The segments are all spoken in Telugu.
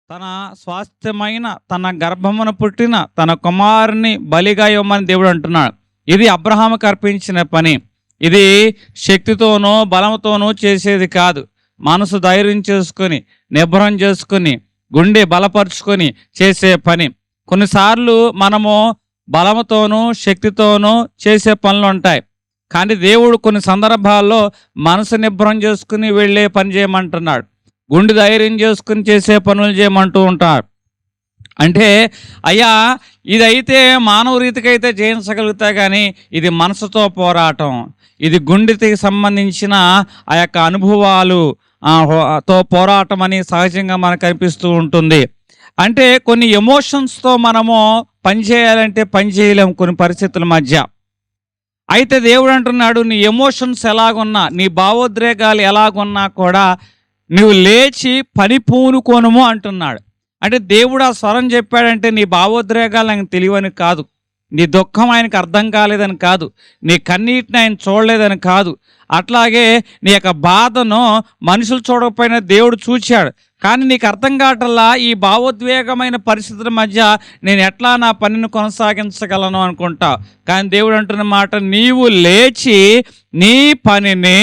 తన స్వాస్థ్యమైన తన గర్భమున పుట్టిన తన కుమారుని బలిగా ఇవ్వమని దేవుడు అంటున్నాడు. ఇది అబ్రహాముకు అర్పించిన పని. ఇది శక్తితోనో బలంతోనో చేసేది కాదు. మనసు ధైర్యం చేసుకొని, నిబ్బరం చేసుకొని, గుండె బలపరుచుకొని చేసే పని. కొన్నిసార్లు మనము బలముతోనూ శక్తితోనూ చేసే పనులు ఉంటాయి. కానీ దేవుడు కొన్ని సందర్భాల్లో మనసు నిబ్బరం చేసుకుని వెళ్ళే పని చేయమంటున్నాడు. గుండె ధైర్యం చేసుకుని చేసే పనులు చేయమంటూ ఉంటాడు. అంటే అయ్యా, ఇదైతే మానవ రీతికి అయితే జయించగలుగుతా, కానీ ఇది మనసుతో పోరాటం, ఇది గుండెకి సంబంధించిన ఆ యొక్క అనుభవాలు తో పోరాటం అని సహజంగా మనకు కనిపిస్తూ ఉంటుంది. అంటే కొన్ని ఎమోషన్స్తో మనము పని చేయాలంటే పని చేయలేము కొన్ని పరిస్థితుల మధ్య. అయితే దేవుడు అంటున్నాడు, నీ ఎమోషన్స్ ఎలాగున్నా, నీ భావోద్రేకాలు ఎలాగున్నా కూడా నువ్వు లేచి పని పూనుకోనుము అంటున్నాడు. అంటే దేవుడు ఆ స్వరం చెప్పాడంటే నీ భావోద్రేకాలు ఆయనకు తెలియని కాదు, నీ దుఃఖం ఆయనకు అర్థం కాలేదని కాదు, నీ కన్నీటిని ఆయన చూడలేదని కాదు. అట్లాగే నీ యొక్క బాధను మనుషులు చూడకపోయినా దేవుడు చూచాడు. కానీ నీకు అర్థం కావటల్లా ఈ భావోద్వేగమైన పరిస్థితుల మధ్య నేను ఎట్లా నా పనిని కొనసాగించగలను అనుకుంటావు. కానీ దేవుడు అంటున్న మాట, నీవు లేచి నీ పనిని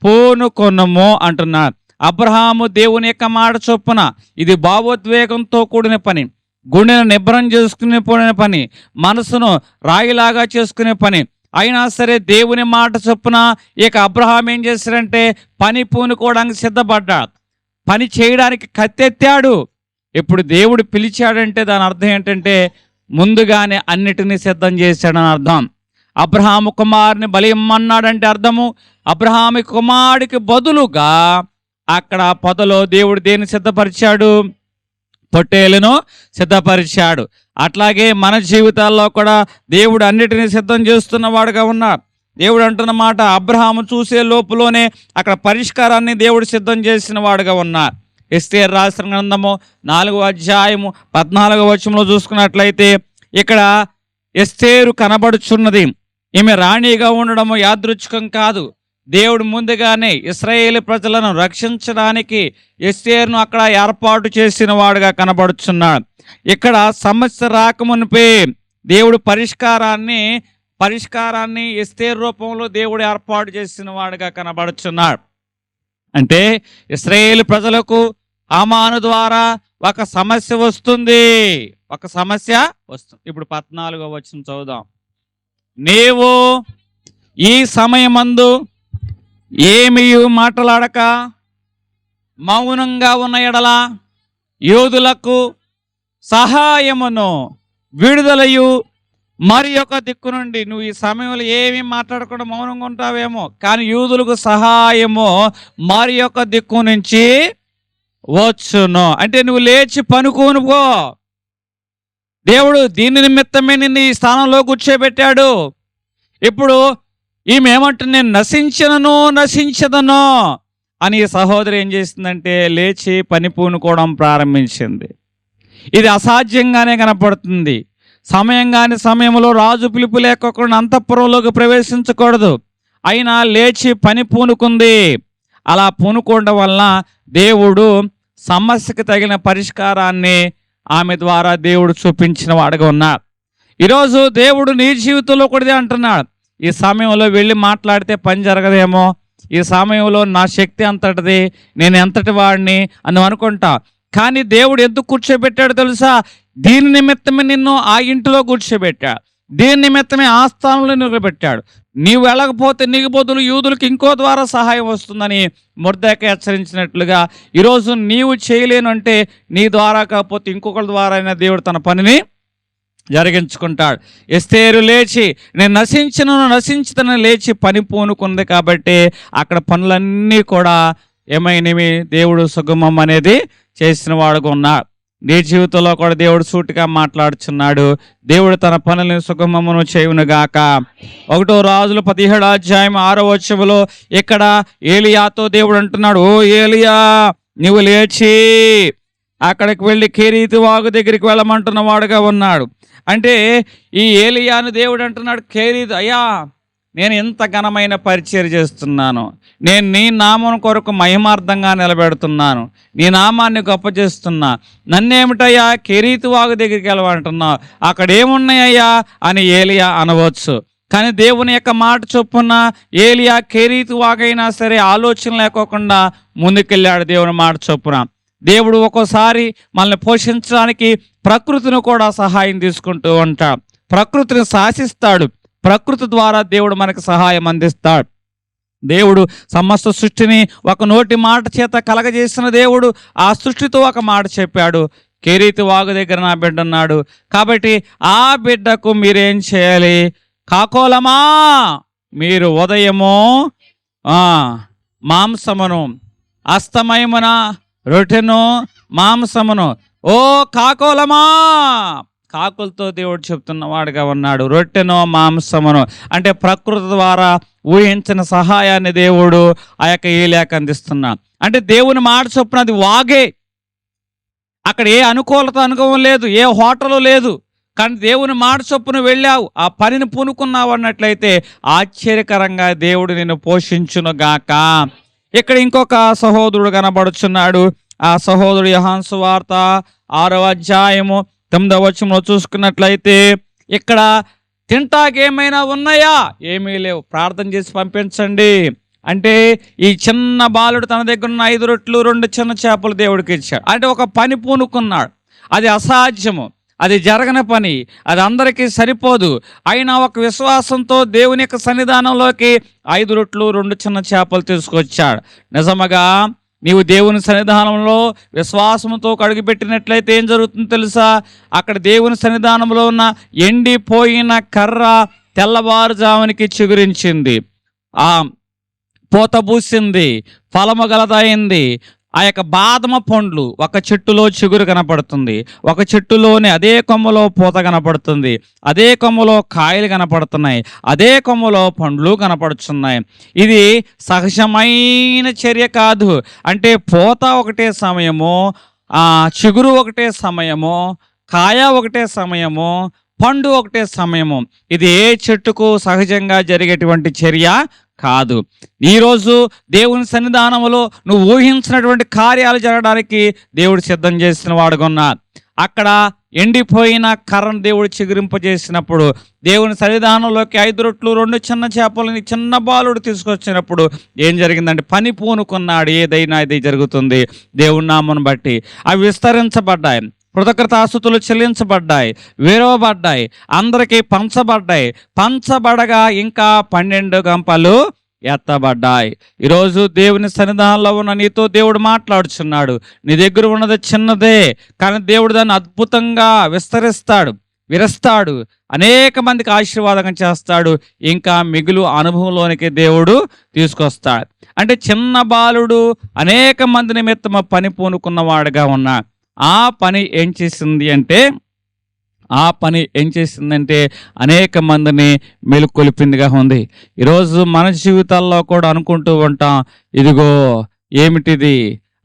పూనుకొనుము అంటున్నాడు. అబ్రహాము దేవుని యొక్క మాట చొప్పున, ఇది భావోద్వేగంతో కూడిన పని, గుండెను నిబ్బరం చేసుకునే కూడిన పని, మనసును రాయిలాగా చేసుకునే పని. అయినా సరే దేవుని మాట చొప్పున ఇక అబ్రహాం ఏం చేశాడంటే పని పూనుకోవడానికి సిద్ధపడ్డాడు, పని చేయడానికి కత్తెత్తాడు. ఇప్పుడు దేవుడు పిలిచాడంటే దాని అర్థం ఏంటంటే ముందుగానే అన్నిటినీ సిద్ధం చేశాడని అర్థం. అబ్రహాము కుమారుని బలి ఇమ్మన్నాడంటే అర్థము అబ్రహాము కుమారుడికి బదులుగా అక్కడ పొదలో దేవుడు దేన్ని సిద్ధపరిచాడు? పొట్టేలును సిద్ధపరిచాడు. అట్లాగే మన జీవితాల్లో కూడా దేవుడు అన్నిటినీ సిద్ధం చేస్తున్నవాడుగా ఉన్నాడు. దేవుడు అంటున్న మాట, అబ్రహాము చూసే లోపులోనే అక్కడ పరిష్కారాన్ని దేవుడు సిద్ధం చేసిన వాడుగా ఉన్నాడు. ఎస్తేరు రాసిన గ్రంథము 4వ అధ్యాయము 14వ వచనంలో చూసుకున్నట్లయితే ఇక్కడ ఎస్తేరు కనబడుచున్నది. ఈమె రాణిగా ఉండడము యాదృచ్ఛికం కాదు. దేవుడు ముందుగానే ఇశ్రాయేలు ప్రజలను రక్షించడానికి ఎస్తేరును అక్కడ ఏర్పాటు చేసిన వాడుగా కనబడుచున్నాడు. ఇక్కడ సమస్య రాకమునిపే దేవుడు పరిష్కారాన్ని ఎస్తేరు రూపంలో దేవుడు ఏర్పాటు చేసిన వాడుగా కనబడుచున్నాడు. అంటే ఇశ్రాయేలు ప్రజలకు హామాను ద్వారా ఒక సమస్య వస్తుంది. ఇప్పుడు 14వ వచనం చదువుదాం. నీవు ఈ సమయమందు ఏమీ మాట్లాడక మౌనంగా ఉన్న ఎడల యోధులకు సహాయమును విడుదలయు మరి ఒక దిక్కు నుండి, నువ్వు ఈ సమయంలో ఏమీ మాట్లాడకుండా మౌనంగా ఉంటావేమో, కానీ యూదులకు సహాయము మరి ఒక దిక్కు నుంచి వచ్చును. అంటే నువ్వు లేచి పనుకోనుకో. దేవుడు దీని నిమిత్తమే నిన్ను ఈ స్థానంలో కూర్చోబెట్టాడు. ఇప్పుడు ఈమె ఏమంటుంది, నేను నశించదను అని ఈ సహోదరి ఏం చేసిందంటే లేచి పని పూనుకోవడం ప్రారంభించింది. ఇది అసాధ్యంగానే కనపడుతుంది. సమయం కాని సమయంలో రాజు పిలుపు లేకుండా అంతఃపురంలోకి ప్రవేశించకూడదు. అయినా లేచి పని పూనుకుంది. అలా పూనుకోవడం వల్ల దేవుడు సమస్యకు తగిన పరిష్కారాన్ని ఆమె ద్వారా దేవుడు చూపించిన వాడుగా ఉన్నాడు. ఈరోజు దేవుడు నీ జీవితంలో కూడా అంటున్నాడు, ఈ సమయంలో వెళ్ళి మాట్లాడితే పని జరగదేమో, ఈ సమయంలో నా శక్తి అంతటిది, నేను ఎంతటి వాడిని అని అనుకుంటా. కానీ దేవుడు ఎందుకు కూర్చోబెట్టాడు తెలుసా? దీని నిమిత్తమే నిన్ను ఆ ఇంటిలో కూర్చోబెట్టాడు, దీని నిమిత్తమే ఆ స్థానంలో నిలబెట్టాడు. నీవు వెళ్ళకపోతే నీకు బదులు యూదులకు ఇంకో ద్వారా సహాయం వస్తుందని మొర్దెకై హెచ్చరించినట్లుగా ఈరోజు నీవు చేయలేను అంటే నీ ద్వారా కాకపోతే ఇంకొకరి ద్వారా అయినా దేవుడు తన పనిని జరిగించుకుంటాడు. ఎస్తేరు లేచి నేను నశించుతను లేచి పని పూనుకుంది కాబట్టి అక్కడ పనులన్నీ కూడా ఏమైనవి దేవుడు సుగమం అనేది చేసిన వాడుగా ఉన్నాడు. నీ జీవితంలో కూడా దేవుడు సూటిగా మాట్లాడుచున్నాడు. దేవుడు తన పనులను సుగమమును చేయునుగాక. 1 రాజులు 17వ అధ్యాయం 6వ వచనంలో ఇక్కడ ఏలియాతో దేవుడు అంటున్నాడు, ఓ ఏలియా, నువ్వు లేచి అక్కడికి వెళ్ళి కెరీతు వాగు దగ్గరికి వెళ్ళమంటున్న వాడుగా ఉన్నాడు. అంటే ఈ ఏలియాను దేవుడు అంటున్నాడు, కెరీతు, అయ్యా నేను ఇంత ఘనమైన పరిచర్య చేస్తున్నాను, నేను నీ నామం కొరకు మహిమార్థంగా నిలబెడుతున్నాను, నీ నామాన్ని గొప్ప చేస్తున్నా, నన్నేమిటయ్యా కెరీతు వాగు దగ్గరికి వెళ్ళమంటున్నావు, అక్కడ ఏమున్నాయ్యా అని ఏలియా అనవచ్చు. కానీ దేవుని యొక్క మాట చొప్పున ఏలియా కెరీతు వాగైనా సరే ఆలోచన లేకోకుండా ముందుకెళ్ళాడు దేవుని మాట చొప్పున. దేవుడు ఒక్కోసారి మనల్ని పోషించడానికి ప్రకృతిని కూడా సహాయం తీసుకుంటూ ఉంటాడు, ప్రకృతిని శాసిస్తాడు, ప్రకృతి ద్వారా దేవుడు మనకు సహాయం అందిస్తాడు. దేవుడు సమస్త సృష్టిని ఒక నోటి మాట చేత కలగజేసిన దేవుడు ఆ సృష్టితో ఒక మాట చెప్పాడు, కెరీతు వాగు దగ్గర నా బిడ్డ ఉన్నాడు, కాబట్టి ఆ బిడ్డకు మీరేం చేయాలి, కాకోలమా మీరు ఉదయము మాంసమును, అస్తమయమున రొట్టెను మాంసమును, ఓ కాకోలమా, కాకులతో దేవుడు చెప్తున్నవాడుగా ఉన్నాడు, రొట్టెను మాంసమును అంటే ప్రకృతి ద్వారా ఊహించిన సహాయాన్ని దేవుడు ఆ యొక్క ఏలియాకు అందిస్తున్నాడు. అంటే దేవుని మాట చొప్పున అది వాగే, అక్కడ ఏ అనుకూలత అనుభవం లేదు, ఏ హోటలు లేదు, కానీ దేవుని మాట చొప్పున వెళ్ళావు, ఆ పనిని పూనుకున్నావు అన్నట్లయితే ఆశ్చర్యకరంగా దేవుడు నిన్ను పోషించును గాక. ఇక్కడ ఇంకొక సహోదరుడు కనబడుచున్నాడు. ఆ సహోదరుడు యోహాను సువార్త 6వ అధ్యాయము 9వ వచనంలో చూసుకున్నట్లయితే ఇక్కడ తింటాకేమైనా ఉన్నాయా, ఏమీ లేవు, ప్రార్థన చేసి పంపించండి అంటే ఈ చిన్న బాలుడు తన దగ్గర ఉన్న 5 రొట్టెలు 2 చిన్న చేపలు దేవుడికి ఇచ్చాడు. అంటే ఒక పని పూనుకున్నాడు, అది అసాధ్యము, అది జరగని పని, అది అందరికీ సరిపోదు, అయినా ఒక విశ్వాసంతో దేవుని యొక్క సన్నిధానంలోకి 5 రొట్టెలు 2 చిన్న చేపలు తీసుకొచ్చాడు. నిజముగా నీవు దేవుని సన్నిధానంలో విశ్వాసంతో కడుగుపెట్టినట్లయితే ఏం జరుగుతుందో తెలుసా, అక్కడ దేవుని సన్నిధానంలో ఉన్న ఎండిపోయిన కర్ర తెల్లవారుజామునికి చిగురించింది, ఆ పూత పూసింది, ఫలము గలదైంది. ఆ యొక్క బాదమ పండ్లు ఒక చెట్టులో చిగురు కనపడుతుంది, ఒక చెట్టులోనే అదే కొమ్మలో పూత కనపడుతుంది, అదే కొమ్మలో కాయలు కనపడుతున్నాయి, అదే కొమ్మలో పండ్లు కనపడుతున్నాయి. ఇది సహజమైన చర్య కాదు. అంటే పూత ఒకటే సమయము, చిగురు ఒకటే సమయము, కాయ ఒకటే సమయము, పండు ఒకటే సమయము. ఇది ఏ చెట్టుకు సహజంగా జరిగేటువంటి చర్య కాదు. ఈరోజు దేవుని సన్నిధానంలో నువ్వు ఊహించినటువంటి కార్యాలు జరగడానికి దేవుడు సిద్ధం చేసిన వాడుగా ఉన్నాడు. అక్కడ ఎండిపోయిన కర్రను దేవుడు చిగురింపజేసినప్పుడు, దేవుని సన్నిధానంలోకి 5 రొట్టెలు 2 చిన్న చేపలని చిన్న బాలుడు తీసుకొచ్చినప్పుడు ఏం జరిగిందంటే పని పూనుకున్నాడు. ఏదైనా ఇది జరుగుతుంది దేవుని నామను బట్టి. అవి విస్తరించబడ్డాయి, కృతజ్ఞతాస్తుతులు చెల్లించబడ్డాయి, విరవబడ్డాయి, అందరికీ పంచబడ్డాయి. పంచబడగా ఇంకా 12 గంపలు ఎత్తబడ్డాయి. ఈరోజు దేవుని సన్నిధానంలో ఉన్న నీతో దేవుడు మాట్లాడుచున్నాడు. నీ దగ్గర ఉన్నది చిన్నదే, కానీ దేవుడు దాన్ని అద్భుతంగా విరస్తాడు, అనేక మందికి ఆశీర్వాదం చేస్తాడు, ఇంకా మిగులు అనుభవంలోనికి దేవుడు తీసుకొస్తాడు. అంటే చిన్న బాలుడు అనేక మంది నిమిత్తము పని పూనుకున్నవాడుగా ఉన్నాడు. ఆ పని ఏం చేసిందంటే అనేక మందిని మెలుకొలిపిందిగా ఉంది. ఈరోజు మన జీవితాల్లో కూడా అనుకుంటూ ఉంటాం, ఇదిగో ఏమిటిది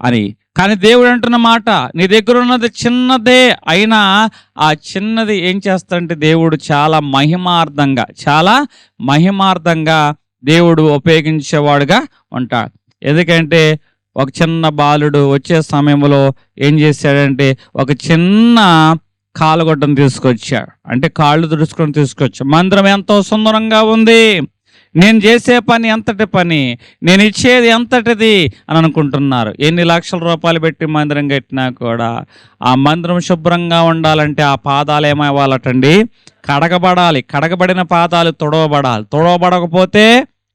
అని. కానీ దేవుడు అంటున్న మాట, నీ దగ్గర ఉన్నది చిన్నదే అయినా ఆ చిన్నది ఏం చేస్తాడంటే దేవుడు చాలా మహిమార్థంగా దేవుడు ఉపయోగించేవాడుగా ఉంటాడు. ఎందుకంటే ఒక చిన్న బాలుడు వచ్చే సమయంలో ఏం చేశాడంటే ఒక చిన్న కాలుగొడ్డను తీసుకొచ్చాడు, అంటే కాళ్ళు తుడుచుకొని తీసుకొచ్చాడు. మందిరం ఎంతో సుందరంగా ఉంది, నేను చేసే పని ఎంతటి పని, నేను ఇచ్చేది ఎంతటిది అని అనుకుంటున్నారు. ఎన్ని లక్షల రూపాయలు పెట్టి మందిరం కట్టినా కూడా ఆ మందిరం శుభ్రంగా ఉండాలంటే ఆ పాదాలు ఏమవ్వాలటండి, కడగబడాలి. కడగబడిన పాదాలు తొడవబడకపోతే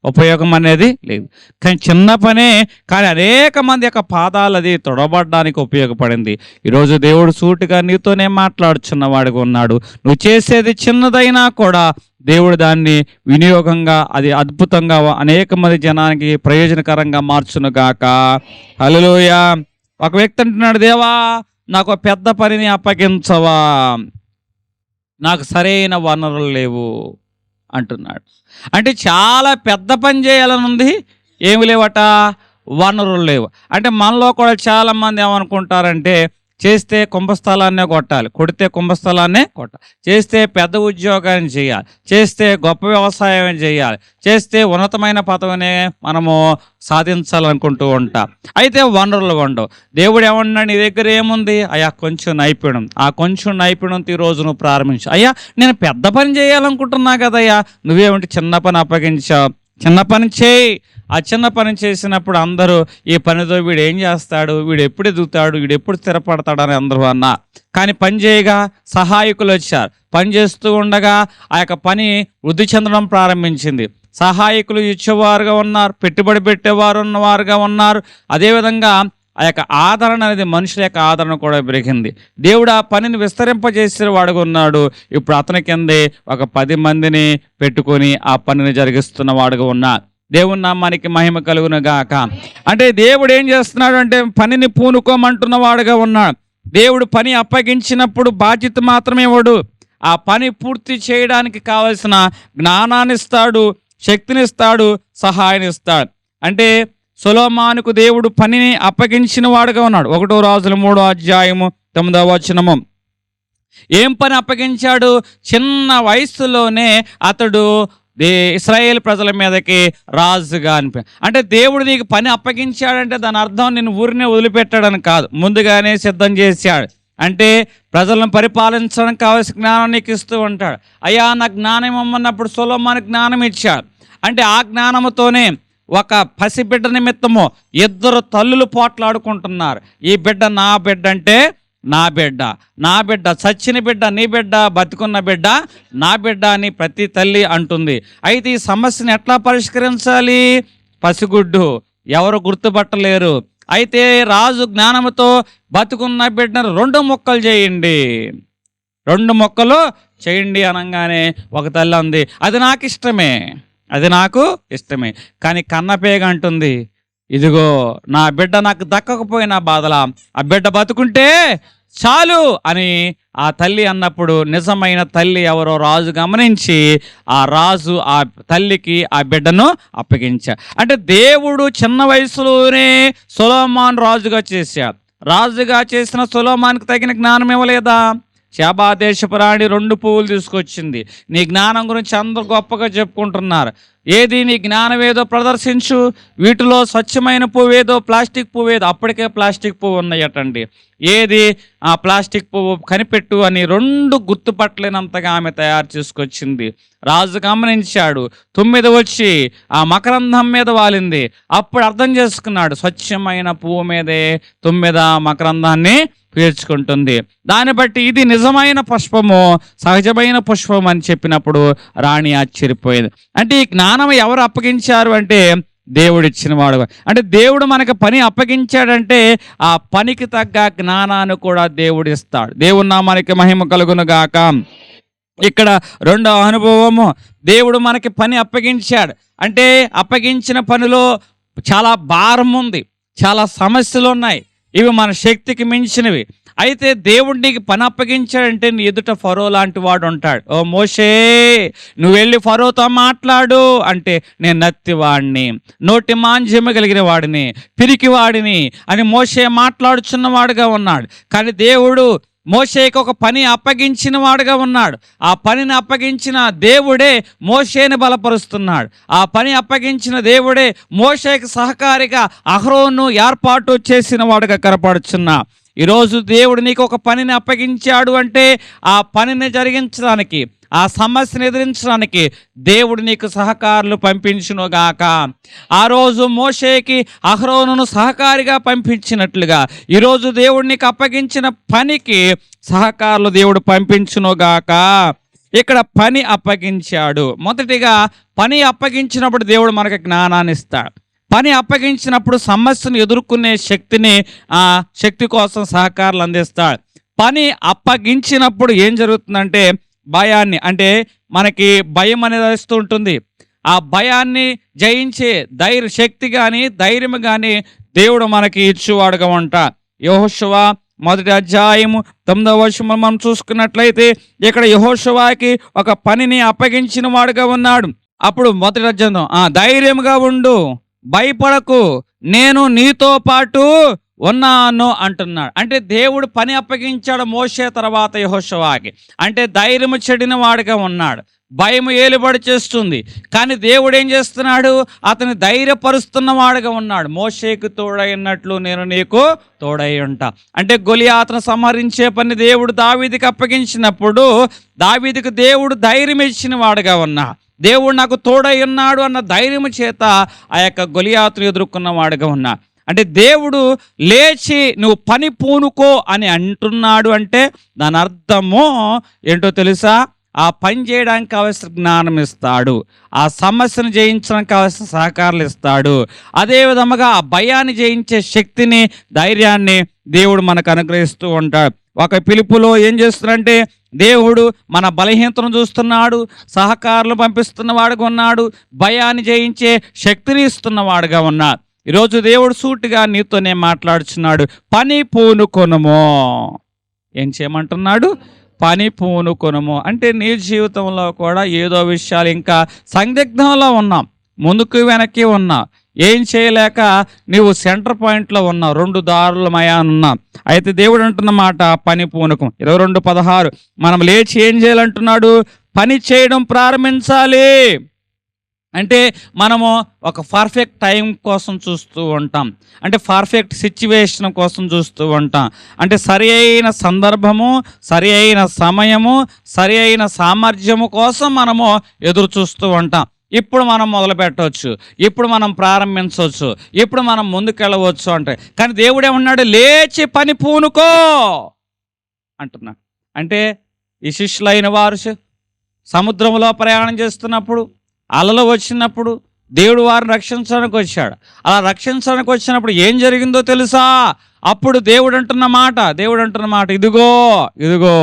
ఉపయోగం అనేది లేదు. కానీ చిన్న పనే, కానీ అనేక మంది యొక్క పాదాలు అది తొడబడడానికి ఉపయోగపడింది. ఈరోజు దేవుడు సూటిగా నీతోనే మాట్లాడుచున్న వాడిగా ఉన్నాడు. నువ్వు చేసేది చిన్నదైనా కూడా దేవుడు దాన్ని వినియోగంగా, అది అద్భుతంగా అనేక మంది జనానికి ప్రయోజనకరంగా మార్చునుగాక. హల్లెలూయా. ఒక వ్యక్తి అంటున్నాడు, దేవా నాకు పెద్ద పనిని అప్పగించవా, నాకు సరైన వనరులు లేవు అంటున్నాడు. అంటే చాలా పెద్ద పని చేయాలని ఉంది, ఏమి లేవట, వనరులు లేవు. అంటే మనలో కూడా చాలామంది ఏమనుకుంటారంటే చేస్తే కుంభస్థలాన్నే కొట్టాలి, కొడితే కుంభస్థలాన్నే కొట్టాలి, చేస్తే పెద్ద ఉద్యోగాన్ని చేయాలి, చేస్తే గొప్ప వ్యవసాయం చేయాలి, చేస్తే ఉన్నతమైన పదవిని మనము సాధించాలనుకుంటూ ఉంటాం. అయితే వనరులు ఉండవు. దేవుడు ఏమన్నాడు, నీ దగ్గర ఏముంది అయ్యా? కొంచెం నైపుణ్యం. ఆ కొంచెం నైపుణ్యంతో ఈ రోజు నువ్వు ప్రారంభించు. అయ్యా నేను పెద్ద పని చేయాలనుకుంటున్నా కదయ్యా, నువ్వేమిటి చిన్న పని అప్పగించావు? చిన్న పని చేయి. ఆ చిన్న పని చేసినప్పుడు అందరూ ఈ పనితో వీడు ఏం చేస్తాడు, వీడు ఎప్పుడు ఎదుగుతాడు, వీడు ఎప్పుడు స్థిరపడతాడు అని అందరూ అన్నా. కానీ పని చేయగా సహాయకులు వచ్చారు. పని చేస్తూ ఉండగా ఆ యొక్క పని వృద్ధి చెందడం ప్రారంభించింది. సహాయకులు ఇచ్చేవారుగా ఉన్నారు, పెట్టుబడి పెట్టేవారు ఉన్నవారుగా ఉన్నారు. అదేవిధంగా ఆ యొక్క ఆదరణ అనేది మనుషుల యొక్క ఆదరణ కూడా పెరిగింది. దేవుడు ఆ పనిని విస్తరింపజేసిన వాడుగా ఉన్నాడు. ఇప్పుడు అతని కిందే ఒక 10 మందిని పెట్టుకొని ఆ పనిని జరిగిస్తున్న వాడుగా ఉన్నాడు. దేవుని నామానికి మహిమ కలుగును గాక. అంటే దేవుడు ఏం చేస్తున్నాడు అంటే పనిని పూనుకోమంటున్న వాడుగా ఉన్నాడు. దేవుడు పని అప్పగించినప్పుడు బాధ్యత మాత్రమే ఇవ్వడు, ఆ పని పూర్తి చేయడానికి కావలసిన జ్ఞానాన్ని ఇస్తాడు, శక్తిని ఇస్తాడు, సహాయాన్ని ఇస్తాడు. అంటే సొలొమోనుకు దేవుడు పనిని అప్పగించిన వాడుగా ఉన్నాడు. 1 రాజుల 3:9 ఏం పని అప్పగించాడు? చిన్న వయసులోనే అతడు ఇశ్రాయేల్ ప్రజల మీదకి రాజుగా అంటే దేవుడు నీకు పని అప్పగించాడంటే దాని అర్థం నేను ఊరినే వదిలిపెట్టాడని కాదు, ముందుగానే సిద్ధం చేశాడు. అంటే ప్రజలను పరిపాలించడానికి కావాల్సిన జ్ఞానం నీకు ఇస్తూ ఉంటాడు. అయ్యా నా జ్ఞానం ఇమ్మన్నప్పుడు సొలొమోనుకు జ్ఞానం ఇచ్చాడు. అంటే ఆ జ్ఞానంతోనే ఒక పసిబిడ్డ నిమిత్తము 2 తల్లులు పోట్లాడుకుంటున్నారు. ఈ బిడ్డ నా బిడ్డ అంటే నా బిడ్డ, నా బిడ్డ, చచ్చిన బిడ్డ నీ బిడ్డ, బతుకున్న బిడ్డ నా బిడ్డ అని ప్రతి తల్లి అంటుంది. అయితే ఈ సమస్యను ఎట్లా పరిష్కరించాలి? పసిగుడ్డు, ఎవరు గుర్తుపట్టలేరు. అయితే రాజు జ్ఞానంతో బతుకున్న బిడ్డను 2 ముక్కలు చేయండి, 2 ముక్కలు చేయండి అనగానే ఒక తల్లి అంది, అది నాకు ఇష్టమే, అది నాకు ఇష్టమే. కానీ కన్నపేగ అంటుంది, ఇదిగో నా బిడ్డ నాకు దక్కకపోయినా బాధలా, ఆ బిడ్డ బతుకుంటే చాలు అని ఆ తల్లి అన్నప్పుడు నిజమైన తల్లి ఎవరో రాజు గమనించి ఆ రాజు ఆ తల్లికి ఆ బిడ్డను అప్పగించాడు. అంటే దేవుడు చిన్న వయసులోనే సొలొమోను రాజుగా చేశాడు. రాజుగా చేసిన సొలొమోనుకు తగిన జ్ఞానం ఇవ్వలేదా? షేబా దేశపు రాణి 2 పువ్వులు తీసుకొచ్చింది. నీ జ్ఞానం గురించి అందరూ గొప్పగా చెప్పుకుంటున్నారు. ఏది నీ జ్ఞానం ఏదో ప్రదర్శించు, వీటిలో స్వచ్ఛమైన పువ్వు ఏదో, ప్లాస్టిక్ పువ్వు ఏదో. అప్పటికే ప్లాస్టిక్ పువ్వు ఉన్నాయటండి. ఏది ఆ ప్లాస్టిక్ పువ్వు కనిపెట్టు అని 2 గుర్తుపట్టలేనంతగా ఆమె తయారు చేసుకొచ్చింది. రాజు గమనించాడు. 9 వచ్చి ఆ మకరందం మీద వాలింది. అప్పుడు అర్థం చేసుకున్నాడు, స్వచ్ఛమైన పువ్వు మీదే 9 మకరందాన్ని పీల్చుకుంటుంది. దాన్ని బట్టి ఇది నిజమైన పుష్పము, సహజమైన పుష్పం అని చెప్పినప్పుడు రాణి ఆశ్చర్యపోయింది. అంటే ఈ జ్ఞానం ఎవరు అప్పగించారు అంటే దేవుడు ఇచ్చిన వాడు. అంటే దేవుడు మనకు పని అప్పగించాడంటే ఆ పనికి తగ్గ జ్ఞానాన్ని కూడా దేవుడు ఇస్తాడు. దేవుని నామానికి మహిమ కలుగును గాక. ఇక్కడ 2వ అనుభవము, దేవుడు మనకి పని అప్పగించాడు. అంటే అప్పగించిన పనిలో చాలా భారం ఉంది, చాలా సమస్యలు ఉన్నాయి, ఇవి మన శక్తికి మించినవి. అయితే దేవుడు నీకు పని అప్పగించాడంటే నీ ఎదుట ఫరో లాంటి వాడు ఉంటాడు. ఓ మోషే, నువ్వు వెళ్ళి ఫరోతో మాట్లాడు అంటే నేను నత్తివాడిని, నోటి మాంజ్యము కలిగిన వాడిని, పిరికివాడిని అని మోషే మాట్లాడుచున్నవాడుగా ఉన్నాడు. కానీ దేవుడు మోషేకి ఒక పని అప్పగించిన వాడుగా ఉన్నాడు. ఆ పనిని అప్పగించిన దేవుడే మోషేని బలపరుస్తున్నాడు. ఆ పని అప్పగించిన దేవుడే మోషేకి సహకారిగా అహరోను ఏర్పాటు చేసిన వాడుగా కనపడుచున్నా. ఈరోజు దేవుడు నీకు ఒక పనిని అప్పగించాడు అంటే ఆ పనిని జరిగించడానికి, ఆ సమస్యను ఎదిరించడానికి దేవుడు నీకు సహకారులు పంపించునుగాక. ఆ రోజు మోషేకి అహరోనును సహకారిగా పంపించినట్లుగా ఈరోజు దేవుడు నీకు అప్పగించిన పనికి సహకారులు దేవుడు పంపించునుగాక. ఇక్కడ పని అప్పగించాడు. మొదటిగా పని అప్పగించినప్పుడు దేవుడు మనకు జ్ఞానాన్ని ఇస్తాడు. పని అప్పగించినప్పుడు సమస్యను ఎదుర్కొనే శక్తిని, ఆ శక్తి కోసం సహకారాలు అందిస్తాడు. పని అప్పగించినప్పుడు ఏం జరుగుతుందంటే భయాన్ని, అంటే మనకి భయం అనేది వస్తూ ఉంటుంది. ఆ భయాన్ని జయించే శక్తి కానీ ధైర్యం కానీ దేవుడు మనకి ఇచ్చేవాడుగా ఉంటా. యెహోషువ 1:9 మనం చూసుకున్నట్లయితే ఇక్కడ యెహోషువకి ఒక పనిని అప్పగించిన వాడుగా ఉన్నాడు. అప్పుడు 1 ధైర్యంగా ఉండు, భయపడకు, నేను నీతో పాటు ఉన్నాను అంటున్నాడు. అంటే దేవుడు పని అప్పగించాడు మోషే తర్వాత యెహోషువకి. అంటే ధైర్యము చెడిన వాడిగా ఉన్నాడు, భయం ఏలుబడి చేస్తుంది. కానీ దేవుడు ఏం చేస్తున్నాడు? అతని ధైర్యపరుస్తున్న వాడుగా ఉన్నాడు. మోషేకు తోడైనట్లు నేను నీకు తోడై ఉంటా. అంటే గొలియాతును సంహరించే పని దేవుడు దావీదుకి అప్పగించినప్పుడు దావీదుకు దేవుడు ధైర్యం ఇచ్చిన వాడుగా ఉన్నా. దేవుడు నాకు తోడై ఉన్నాడు అన్న ధైర్యం చేత ఆ యొక్క గొలియాతును ఎదుర్కొన్న వాడుగా ఉన్నా. అంటే దేవుడు లేచి నువ్వు పని పూనుకో అని అంటున్నాడు. అంటే దాని అర్థము ఏంటో తెలుసా? ఆ పని చేయడానికి కావలసిన జ్ఞానం ఇస్తాడు, ఆ సమస్యను జయించడానికి కావలసిన సహకారాలు ఇస్తాడు. అదే విధముగా ఆ భయాన్ని జయించే శక్తిని, ధైర్యాన్ని దేవుడు మనకు అనుగ్రహిస్తూ ఉంటాడు. ఒక పిలుపులో ఏం చేస్తున్నాడంటే దేవుడు మన బలహీనతను చూస్తున్నాడు, సహకారులు పంపిస్తున్నవాడుగా ఉన్నాడు, భయాన్ని జయించే శక్తిని ఇస్తున్నవాడుగా ఉన్నాడు. ఈరోజు దేవుడు సూటిగా నీతోనే మాట్లాడుచున్నాడు. పని పూనుకొనుము. ఏం చేయమంటున్నాడు? పని పూనుకొనుము. అంటే నీ జీవితంలో కూడా ఏదో విషయాలు ఇంకా సందిగ్ధంలో ఉన్నాం, ముందుకు వెనక్కి ఉన్నా, ఏం చేయలేక నీవు సెంటర్ పాయింట్లో ఉన్నావు, 2 దారుల మయానున్నా. అయితే దేవుడు అంటున్న మాట పని పూనుకం. 22:16 మనం లేచి ఏం చేయాలంటున్నాడు? పని చేయడం ప్రారంభించాలి. అంటే మనము ఒక పర్ఫెక్ట్ టైం కోసం చూస్తూ ఉంటాం, అంటే పర్ఫెక్ట్ సిచ్యువేషన్ కోసం చూస్తూ ఉంటాం. అంటే సరి అయిన సందర్భము, సరి అయిన సమయము, సరి అయిన సామర్థ్యము కోసం మనము ఎదురు చూస్తూ ఉంటాం. ఇప్పుడు మనం మొదలు పెట్టవచ్చు, ఇప్పుడు మనం ప్రారంభించవచ్చు, ఇప్పుడు మనం ముందుకెళ్ళవచ్చు అంటే. కానీ దేవుడు ఏమన్నాడు? లేచి పని పూనుకో అంటున్నాడు. అంటే ఈ శిష్యులైన వారు సముద్రంలో ప్రయాణం చేస్తున్నప్పుడు, అలలు వచ్చినప్పుడు దేవుడు వారిని రక్షించడానికి వచ్చాడు. అలా రక్షించడానికి వచ్చినప్పుడు ఏం జరిగిందో తెలుసా? అప్పుడు దేవుడు అంటున్న మాట ఇదిగో ఇదిగో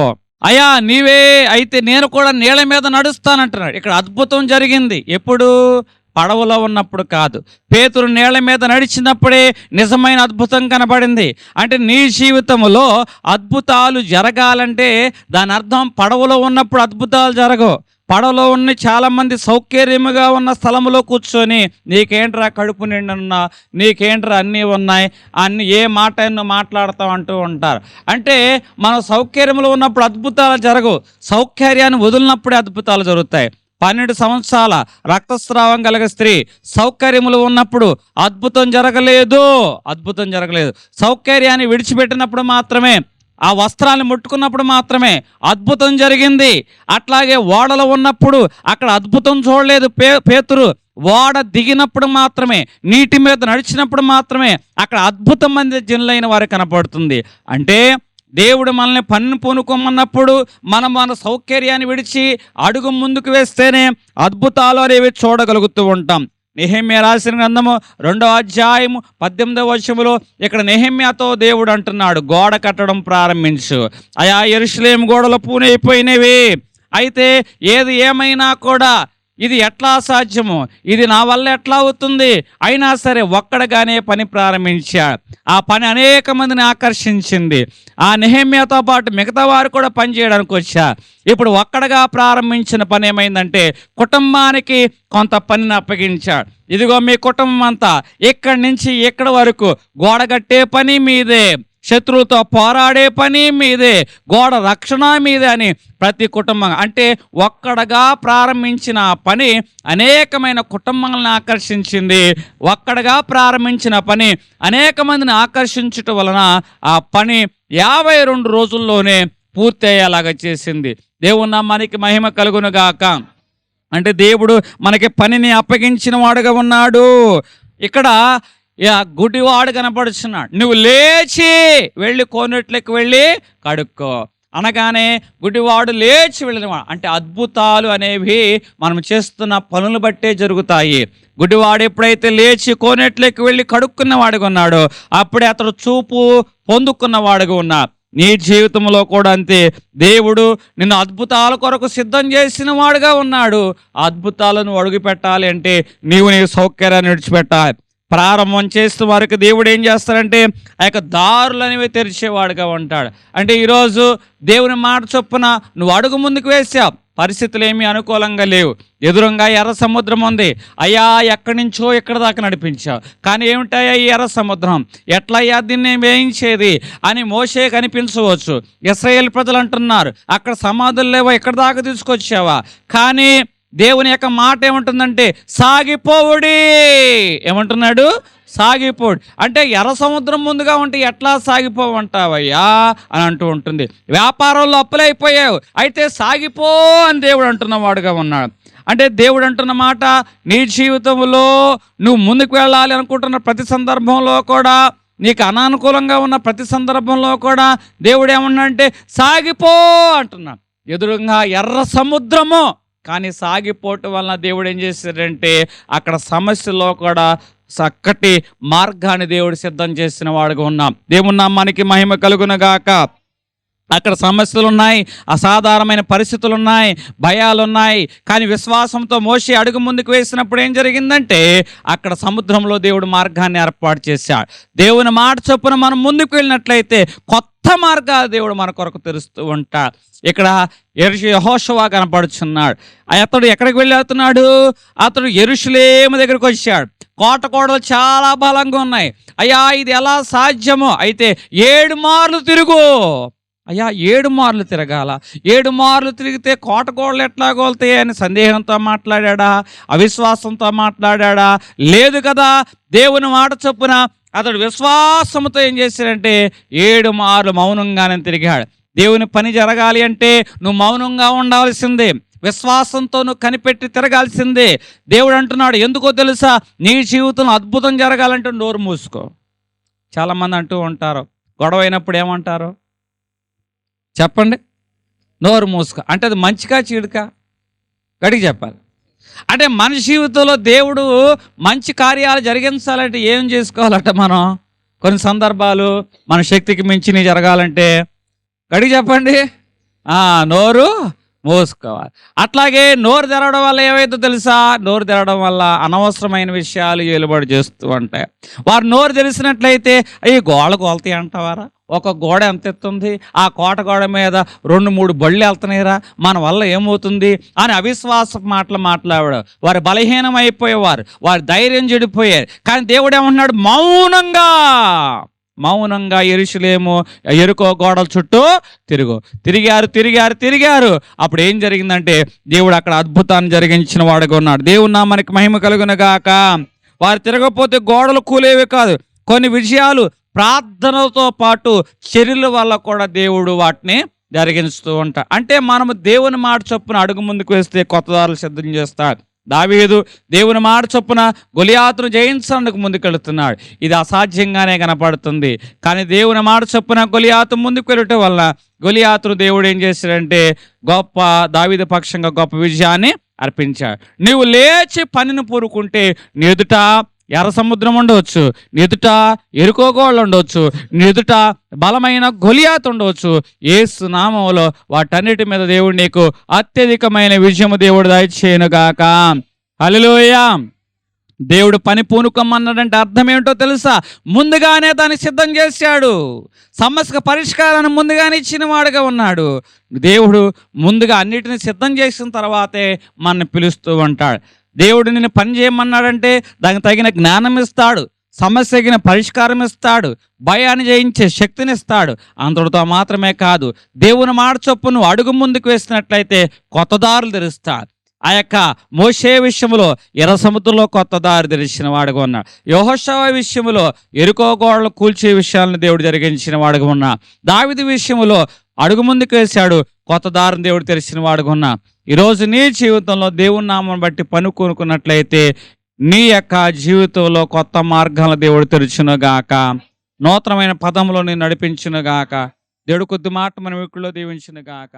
అయ్యా నీవే అయితే నేను కూడా నీళ్ళ మీద నడుస్తానంటున్నాడు. ఇక్కడ అద్భుతం జరిగింది. ఎప్పుడు? పడవలో ఉన్నప్పుడు కాదు, పేతురు నీళ్ళ మీద నడిచినప్పుడే నిజమైన అద్భుతం కనబడింది. అంటే నీ జీవితంలో అద్భుతాలు జరగాలంటే దాని అర్థం పడవలో ఉన్నప్పుడు అద్భుతాలు జరగవు. పడవలో ఉన్న చాలామంది సౌకర్యముగా ఉన్న స్థలంలో కూర్చొని నీకేంట్రా కడుపు నిండున్నా, నీకేంట్రా అన్నీ ఉన్నాయి, అన్ని ఏ మాట ఎన్నో మాట్లాడతావు అంటూ ఉంటారు. అంటే మనం సౌకర్యంలో ఉన్నప్పుడు అద్భుతాలు జరగవు, సౌకర్యాన్ని వదిలినప్పుడే అద్భుతాలు జరుగుతాయి. 12 సంవత్సరాల రక్తస్రావం కలిగిన స్త్రీ సౌకర్యములు ఉన్నప్పుడు అద్భుతం జరగలేదు. సౌకర్యాన్ని విడిచిపెట్టినప్పుడు మాత్రమే, ఆ వస్త్రాన్ని ముట్టుకున్నప్పుడు మాత్రమే అద్భుతం జరిగింది. అట్లాగే ఓడలో ఉన్నప్పుడు అక్కడ అద్భుతం చూడలేదు పేతురు. ఓడ దిగినప్పుడు మాత్రమే, నీటి మీద నడిచినప్పుడు మాత్రమే అక్కడ అద్భుతం మంది జనులైన వారు కనపడుతుంది. అంటే దేవుడు మనల్ని పన్ను పూనుకోమన్నప్పుడు మనం మన సౌకర్యాన్ని విడిచి అడుగు ముందుకు వేస్తేనే అద్భుతాలు అనేవి చూడగలుగుతూ ఉంటాం. నెహెమ్యా రాసిన గ్రంథము 2వ అధ్యాయము 18వ వచనములో ఇక్కడ నెహెమ్యాతో దేవుడు అంటున్నాడు, గోడ కట్టడం ప్రారంభించు. అయా యెరూషలేము గోడలు పూనైపోయినవి. అయితే ఏది ఏమైనా కూడా ఇది ఎట్లా సాధ్యము, ఇది నా వల్ల ఎట్లా అవుతుంది? అయినా సరే ఒక్కడగానే పని ప్రారంభించాడు. ఆ పని అనేక మందిని ఆకర్షించింది. ఆ నెహెమ్యాతో పాటు మిగతా వారు కూడా పని చేయడానికి వచ్చారు. ఇప్పుడు ఒక్కడగా ప్రారంభించిన పని ఏమైందంటే కుటుంబానికి కొంత పనిని అప్పగించాడు. ఇదిగో మీ కుటుంబం అంతా ఇక్కడి నుంచి ఇక్కడి వరకు గోడ కట్టే పని మీదే, శత్రువులతో పోరాడే పని మీదే, గోడ రక్షణ మీదే అని ప్రతి కుటుంబం, అంటే ఒక్కడగా ప్రారంభించిన పని అనేకమైన కుటుంబాలను ఆకర్షించింది. ఒక్కడగా ప్రారంభించిన పని అనేక మందిని ఆకర్షించటం వలన ఆ పని 52 రోజుల్లోనే పూర్తి అయ్యేలాగా చేసింది. దేవుని నామానికి మహిమ కలుగును గాక. అంటే దేవుడు మనకి పనిని అప్పగించిన వాడుగా ఉన్నాడు. ఇక్కడ గుడ్డివాడు కనపడుచున్నాడు. నువ్వు లేచి వెళ్ళి కోనేట్లోకి వెళ్ళి కడుక్కో అనగానే గుడ్డివాడు లేచి వెళ్ళినవాడు. అంటే అద్భుతాలు అనేవి మనం చేస్తున్న పనులు బట్టే జరుగుతాయి. గుడ్డివాడు ఎప్పుడైతే లేచి కోనేట్లోకి వెళ్ళి కడుక్కున్న వాడుగా ఉన్నాడో అప్పుడే అతడు చూపు పొందుకున్న వాడుగా ఉన్నాడు. నీ జీవితంలో కూడా అంతే. దేవుడు నిన్ను అద్భుతాల కొరకు సిద్ధం చేసిన వాడుగా ఉన్నాడు. అద్భుతాలను అడుగు పెట్టాలి అంటే నీవు నీ సౌకర్యాన్ని విడిచిపెట్టాలి. ప్రారంభం చేస్తూ వారికి దేవుడు ఏం చేస్తారంటే ఆ యొక్క దారులు అనేవి తెరిచేవాడుగా ఉంటాడు. అంటే ఈరోజు దేవుని మాట చొప్పున నువ్వు అడుగు ముందుకు వేసావు, పరిస్థితులు ఏమీ అనుకూలంగా లేవు. ఎదురుగా ఎర్ర సముద్రం ఉంది. అయ్యా ఎక్కడి నుంచో ఎక్కడి దాకా నడిపించావు, కానీ ఏమిటయ్యా ఈ ఎర్ర సముద్రం, ఎట్లయ్యా దీన్ని వేయించేది అని మోషే కనిపించవచ్చు. ఇశ్రాయేల్ ప్రజలు అంటున్నారు, అక్కడ సమాధులు లేవా, ఎక్కడి దాకా తీసుకొచ్చావా? కానీ దేవుని యొక్క మాట ఏమంటుందంటే సాగిపోవుడి. ఏమంటున్నాడు? సాగిపోడు. అంటే ఎర్ర సముద్రం ముందుగా ఉంటే ఎట్లా సాగిపోవంటావయ్యా అని అంటూ ఉంటుంది. వ్యాపారంలో అప్పులైపోయావు, అయితే సాగిపో అని దేవుడు అంటున్న వాడుగా ఉన్నాడు. అంటే దేవుడు అంటున్న మాట, నీ జీవితంలో నువ్వు ముందుకు వెళ్ళాలి అనుకుంటున్న ప్రతి సందర్భంలో కూడా, నీకు అనానుకూలంగా ఉన్న ప్రతి సందర్భంలో కూడా దేవుడు ఏమన్నాడంటే సాగిపో అంటున్నాడు. ఎదురుగా ఎర్ర సముద్రము, కానీ సాగిపోవటం వలన దేవుడు ఏం చేశాడంటే అక్కడ సమస్యలో కూడా చక్కటి మార్గాన్ని దేవుడు సిద్ధం చేసిన వాడుగా ఉన్నాం. దేవుని నామానికి మహిమ కలుగునగాక. అక్కడ సమస్యలు ఉన్నాయి, అసాధారణమైన పరిస్థితులు ఉన్నాయి, భయాలు ఉన్నాయి. కానీ విశ్వాసంతో మోషే అడుగు ముందుకు వేసినప్పుడు ఏం జరిగిందంటే అక్కడ సముద్రంలో దేవుడు మార్గాన్ని ఏర్పాటు చేశాడు. దేవుని మాట చొప్పున మనం ముందుకు వెళ్ళినట్లయితే కొత్త మార్గాలు దేవుడు మన కొరకు తెరుస్తూ ఉంటాడు. ఇక్కడ యెహోషువ కనపడుచున్నాడు. అతడు ఎక్కడికి వెళ్ళేస్తున్నాడు? అతడు యెరూషలేము దగ్గరికి వచ్చాడు. కోటలు చాలా బలంగా ఉన్నాయి. అయ్యా ఇది ఎలా సాధ్యమో? అయితే 7 మార్లు తిరుగు. అయ్యా 7 మార్లు తిరగాల? 7 మార్లు తిరిగితే కోటలు ఎట్లా గోల్తాయి అని సందేహంతో మాట్లాడా? అవిశ్వాసంతో మాట్లాడా? లేదు కదా. దేవుని మాట చొప్పున అతడు విశ్వాసంతో ఏం చేశాడంటే 7 మార్లు మౌనంగానే తిరిగాడు. దేవుని పని జరగాలి అంటే నువ్వు మౌనంగా ఉండాల్సిందే, విశ్వాసంతో నువ్వు కనిపెట్టి తిరగాల్సిందే. దేవుడు అంటున్నాడు, ఎందుకో తెలుసా, నీ జీవితంలో అద్భుతం జరగాలంటే నోరు మూసుకో. చాలామంది అంటూ ఉంటారు, గొడవ అయినప్పుడు ఏమంటారు చెప్పండి? నోరు మూసుకో. అంటే అది మంచిగా చీడుకా? గడికి చెప్పాలి. అంటే మన జీవితంలో దేవుడు మంచి కార్యాలు జరిగించాలంటే ఏం చేసుకోవాలట? మనం కొన్ని సందర్భాలు మన శక్తికి మించి జరగాలంటే గడికి చెప్పండి, నోరు మూసుకోవాలి. అట్లాగే నోరు తెరవడం వల్ల ఏమైతే తెలుసా? నోరు తెరవడం వల్ల అనవసరమైన విషయాలు ఏలుబడి చేస్తూ ఉంటాయి. వారు నోరు తెరిచినట్లయితే అవి గోడతాయి అంటావారా? ఒక గోడ ఎంత ఎత్తుంది, ఆ కోట గోడ మీద 2-3 బళ్ళు వెళ్తున్నాయిరా, మన వల్ల ఏమవుతుంది అని అవిశ్వాస మాటలు మాట్లాడాడు. వారు బలహీనం అయిపోయేవారు, వారి ధైర్యం చెడిపోయారు. కానీ దేవుడు ఏమంటున్నాడు? మౌనంగా యెరూషలేము యెరికో గోడల చుట్టూ తిరిగారు. అప్పుడు ఏం జరిగిందంటే దేవుడు అక్కడ అద్భుతాన్ని జరిగించిన వాడుగా ఉన్నాడు. దేవుని నామానికి మహిమ కలుగునగాక. వారు తిరగకపోతే గోడలు కూలేవి కాదు. కొన్ని విషయాలు ప్రార్థనలతో పాటు చర్యల వల్ల కూడా దేవుడు వాటిని జరిగిస్తూ ఉంటాడు. అంటే మనము దేవుని మాట చొప్పున అడుగు ముందుకు వేస్తే కొత్త దారులు సిద్ధం చేస్తాడు. దావీదు దేవుని మాట చొప్పున గొలియాతును జయించడానికి ముందుకెళ్తున్నాడు. ఇది అసాధ్యంగానే కనపడుతుంది, కానీ దేవుని మాట చొప్పున గొలియాతు ముందుకు వెళ్ళటం వల్ల గొలియాతును దేవుడు ఏం చేశాడంటే దావీదు పక్షంగా గొప్ప విజయాన్ని అర్పించాడు. నువ్వు లేచి పనిని పూరుకుంటే నీ ఎదుట ఎర్ర సముద్రం ఉండవచ్చు, నీ ఎదుట యెరికో గోడలు ఉండవచ్చు, నీ ఎదుట బలమైన గొలియాతు ఉండవచ్చు. యేసు నామములో వాటన్నిటి మీద దేవుడు నీకు అత్యధికమైన విజయము దేవుడు దయచేయునుగాక. హల్లెలూయా. దేవుడు పని పూనుకోమన్నాడంటే అర్థం ఏమిటో తెలుసా? ముందుగానే దాన్ని సిద్ధం చేశాడు. సమస్య పరిష్కారాన్ని ముందుగానే ఇచ్చిన వాడుగా ఉన్నాడు. దేవుడు ముందుగా అన్నిటిని సిద్ధం చేసిన తర్వాతే మనల్ని పిలుస్తూ ఉంటాడు. దేవుడు నిన్ను పని చేయమన్నాడంటే దానికి తగిన జ్ఞానం ఇస్తాడు, సమస్యకి పరిష్కారం ఇస్తాడు, భయాన్ని జయించే శక్తిని ఇస్తాడు. అంతటితో మాత్రమే కాదు, దేవుని మాట చొప్పున నువ్వు అడుగు ముందుకు వేసినట్లయితే కొత్త దారులు తెరుస్తాడు. ఆ యొక్క మోషే విషయంలో ఎర్ర సముద్రంలో కొత్త దారి తెరిచిన వాడుగా ఉన్నాడు. యెహోషువ విషయంలో యెరికో గోడలు కూల్చే విషయాలను దేవుడు జరిగించిన వాడుగా ఉన్నా. దావీదు విషయంలో అడుగు ముందుకు వేశాడు, కొత్త దారిని దేవుడు తెరిచిన వాడుగా ఉన్నా. ఈరోజు నీ జీవితంలో దేవుని నామం బట్టి పని కోరుకున్నట్లయితే నీ యొక్క జీవితంలో కొత్త మార్గాలను దేవుడు తెరుచునుగాక. నూతనమైన పదంలో నేను నడిపించునుగాక. దేవుడు కొద్ది మాట మన వీకుల్లో దీవించునుగాక.